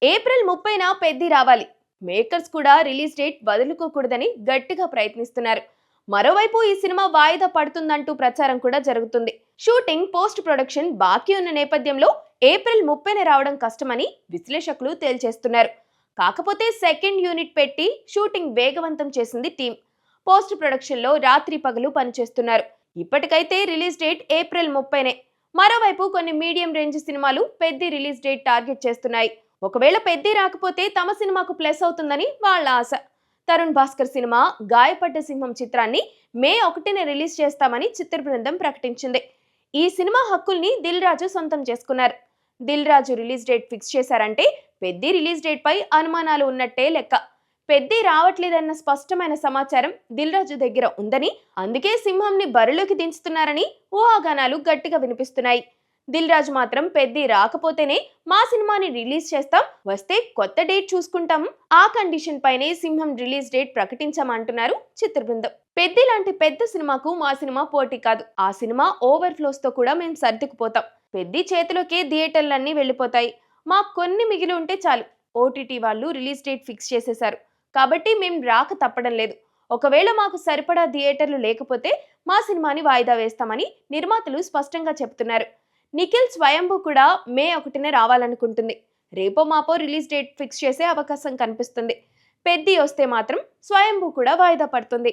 April 30న Peddi రావాలి. Makers కూడా release date వదులుకోకూడదని గట్టిగా ప్రయత్నిస్తున్నారు. మరోవైపు ఈ సినిమా వాయిదా పడుతుందంటూ ప్రచారం కూడా జరుగుతుంది. షూటింగ్, పోస్ట్ ప్రొడక్షన్ బాకీ ఉన్న నేపథ్యంలో ఏప్రిల్ 30న రావడం కష్టమని విశ్లేషకులు తేల్చేస్తున్నారు. కాకపోతే సెకండ్ యూనిట్ పెట్టి షూటింగ్ వేగవంతం చేసింది టీం. పోస్ట్ ప్రొడక్షన్లో రాత్రి పగలు పనిచేస్తున్నారు. ఇప్పటికైతే రిలీజ్ డేట్ ఏప్రిల్ 30నే. మరోవైపు కొన్ని మీడియం రేంజ్ సినిమాలు పెద్ది రిలీజ్ డేట్ టార్గెట్ చేస్తున్నాయి. ఒకవేళ పెద్ది రాకపోతే తమ సినిమాకు ప్లస్ అవుతుందని వాళ్ళ ఆశ. తరుణ్ భాస్కర్ సినిమా గాయపడ్డ సింహం చిత్రాన్ని మే 1న రిలీజ్ చేస్తామని చిత్ర బృందం ప్రకటించింది. ఈ సినిమా హక్కుల్ని దిల్ రాజు సొంతం చేసుకున్నారు. Dil Raju release date fix చేశారంటే పెద్ది రిలీజ్ డేట్ పై అనుమానాలు ఉన్నట్టే లెక్క. పెద్ది రావట్లేదన్న స్పష్టమైన సమాచారం దిల్ రాజు దగ్గర ఉందని, అందుకే సింహంని బరిలోకి దించుతున్నారని ఊహాగానాలు గట్టిగా వినిపిస్తున్నాయి. దిల్ రాజు మాత్రం పెద్ది రాకపోతేనే మా సినిమాని రిలీజ్ చేస్తాం, వస్తే కొత్త డేట్ చూసుకుంటాం, ఆ కండిషన్ పైనే సింహం రిలీజ్ డేట్ ప్రకటించామంటున్నారు చిత్ర బృందం. పెద్ది లాంటి పెద్ద సినిమాకు మా సినిమా పోటీ కాదు. ఆ సినిమా ఓవర్ ఫ్లోస్ తో కూడా మేము సర్దుకుపోతాం. పెద్ది చేతిలోకే థియేటర్లన్నీ వెళ్ళిపోతాయి. మాకు కొన్ని మిగిలి ఉంటే చాలు. ఓటీటీ వాళ్ళు రిలీజ్ డేట్ ఫిక్స్ చేసేశారు కాబట్టి మేం రాక తప్పడం లేదు. ఒకవేళ మాకు సరిపడా థియేటర్లు లేకపోతే మా సినిమాని వాయిదా వేస్తామని నిర్మాతలు స్పష్టంగా చెప్తున్నారు. నిఖిల్ స్వయంభూ కూడా మే 1న రావాలనుకుంటుంది. రేపో మాపో రిలీజ్ డేట్ ఫిక్స్ చేసే అవకాశం కనిపిస్తుంది. పెద్ది వస్తే మాత్రం స్వయంభూ కూడా వాయిదా పడుతుంది.